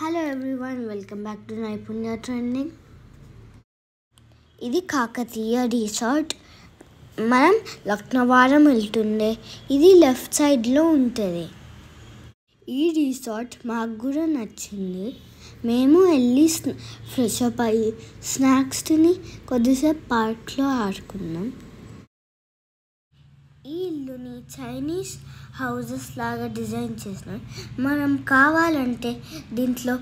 Hello everyone, welcome back to నైపుణ్య trending. ఇది Kakatiya resort. మనం లక్నవరం వెళ్తుండే ఇది లెఫ్ట్ సైడ్లో ఉంటుంది. ఈ రిసార్ట్ మాకు కూడా నచ్చింది. మేము వెళ్ళి ఫ్రెష్ అప్ అయ్యి స్నాక్స్ తిని కొద్దిసేపు పార్క్లో ఆడుకున్నాం. ఈ ఇల్లుని చైనీస్ హౌజెస్ లాగా డిజైన్ చేసినారు. మనం కావాలంటే దీంట్లో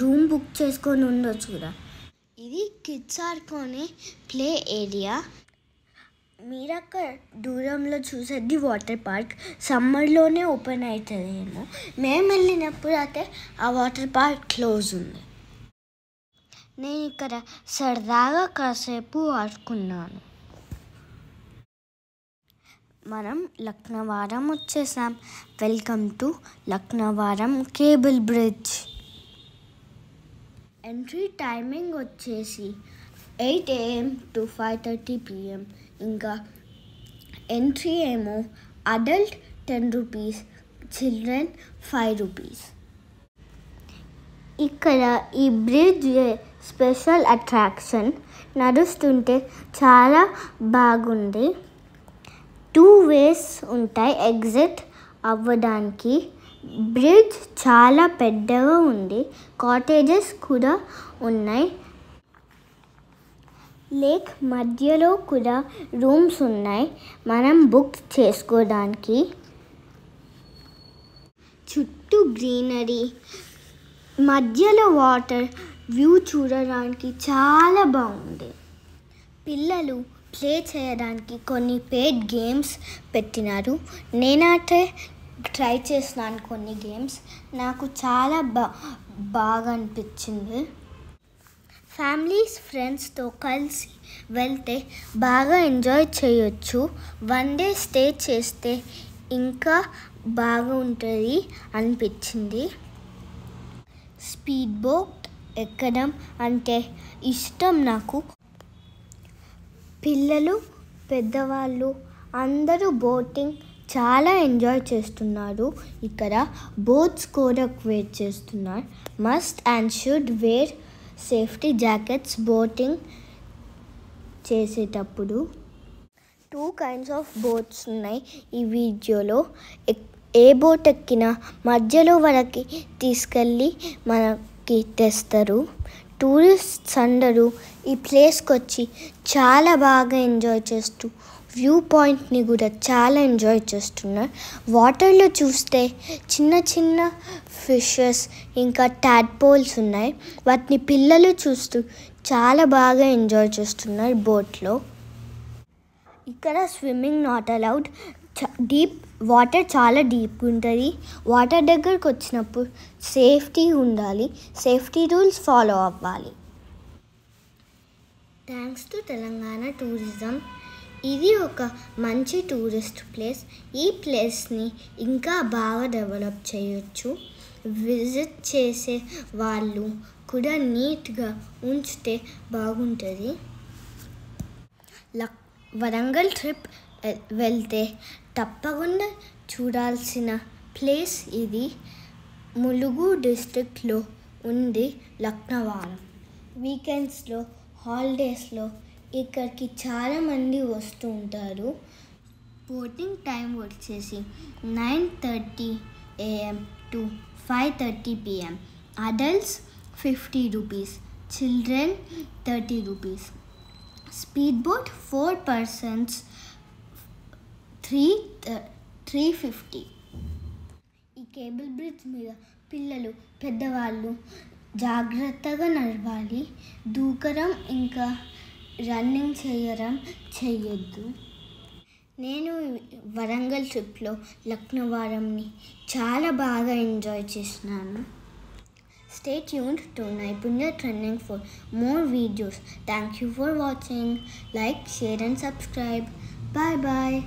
రూమ్ బుక్ చేసుకొని ఉండొచ్చు కూడా. ఇది కిడ్స్ ఆడుకునే ప్లే ఏరియా. మీరు అక్కడ దూరంలో చూసేది వాటర్ పార్క్. సమ్మర్లోనే ఓపెన్ అవుతుందేమో. మేము వెళ్ళినప్పుడు అయితే ఆ వాటర్ పార్క్ క్లోజ్ ఉంది. నేను ఇక్కడ సరదాగా కాసేపు ఆడుకున్నాను. మనం లక్నవరం వచ్చేసాం. Welcome to Laknavaram cable bridge. Entry timing వచ్చేసి 8 AM to 5:30 PM. ఇంకా ఎంట్రీ ఏమో అడల్ట్ 10 రూపీస్, చిల్డ్రన్ 5 రూపీస్. ఇక్కడ ఈ బ్రిడ్జ్ స్పెషల్ అట్రాక్షన్. నడుస్తుంటే చాలా బాగుంది. 2 ways ఉంటాయి ఎగ్జిట్ అవ్వడానికి. బ్రిడ్జ్ చాలా పెద్దగా ఉంది. కాటేజెస్ కూడా ఉన్నాయి. లేక్ మధ్యలో కూడా రూమ్స్ ఉన్నాయి మనం బుక్ చేసుకోవడానికి. చుట్టూ గ్రీనరీ, మధ్యలో వాటర్, వ్యూ చూడడానికి చాలా బాగుంది. పిల్లలు ప్లే చేయడానికి కొన్ని పేడ్ గేమ్స్ పెట్టినారు. నేనైతే ట్రై చేసినాను కొన్ని గేమ్స్. నాకు చాలా బాగా అనిపించింది. ఫ్యామిలీస్ ఫ్రెండ్స్తో కలిసి వెళ్తే బాగా ఎంజాయ్ చేయొచ్చు. 1 day స్టే చేస్తే ఇంకా బాగా ఉంటుంది అనిపించింది. స్పీడ్ బోట్ ఎక్కడం అంటే ఇష్టం నాకు. పిల్లలు పెద్దవాళ్ళు అందరూ బోటింగ్ చాలా ఎంజాయ్ చేస్తున్నారు. ఇక్కడ బోట్స్ కూడా వేర్ చేస్తున్నారు. Must and should wear safety jackets boating చేసేటప్పుడు. 2 kinds ఆఫ్ బోట్స్ ఉన్నాయి ఈ వీడియోలో. ఏ బోట్ ఎక్కినా మధ్యలో వరకు తీసుకెళ్ళి మనకి తెస్తారు. టూరిస్ట్స్ అందరూ ఈ ప్లేస్కి వచ్చి చాలా బాగా ఎంజాయ్ చేస్తూ వ్యూ పాయింట్ని కూడా చాలా ఎంజాయ్ చేస్తున్నారు. వాటర్లో చూస్తే చిన్న చిన్న ఫిషెస్ ఇంకా టాడ్పోల్స్ ఉన్నాయి. వాటిని పిల్లలు చూస్తూ చాలా బాగా ఎంజాయ్ చేస్తున్నారు బోట్లో. ఇక్కడ స్విమ్మింగ్ నాట్ అలౌడ్. వాటర్ చాలా డీప్ ఉంటుంది. వాటర్ దగ్గరకు వచ్చినప్పుడు సేఫ్టీ ఉండాలి. సేఫ్టీ రూల్స్ ఫాలో అవ్వాలి. Thanks to Telangana tourism. ఇది ఒక మంచి టూరిస్ట్ ప్లేస్. ఈ ప్లేస్ని ఇంకా బాగా డెవలప్ చేయొచ్చు. విజిట్ చేసే వాళ్ళు కూడా నీట్గా ఉంచితే బాగుంటుంది. వరంగల్ ట్రిప్ వెళ్తే తప్పకుండా చూడాల్సిన ప్లేస్ ఇది. ములుగు డిస్ట్రిక్ట్లో ఉంది లక్నవరం. వీకెండ్స్లో, హాలిడేస్లో ఇక్కడికి చాలామంది వస్తూ ఉంటారు. బోటింగ్ టైం వచ్చేసి 9:30 AM to 5:30 PM. Adults 50 rupees, children 30 rupees. Speed boat 4 persons 350. ఈ కేబుల్ బ్రిడ్జ్ మీద పిల్లలు పెద్దవాళ్ళు జాగ్రత్తగా నడవాలి. దూకడం ఇంకా రన్నింగ్ చేయొద్దు. నేను వరంగల్ ట్రిప్లో లక్నవరంని చాలా బాగా ఎంజాయ్ చేసినాను. Stay tuned to Naipunya Trending for more videos. Thank you for watching. Like, share and subscribe. Bye bye.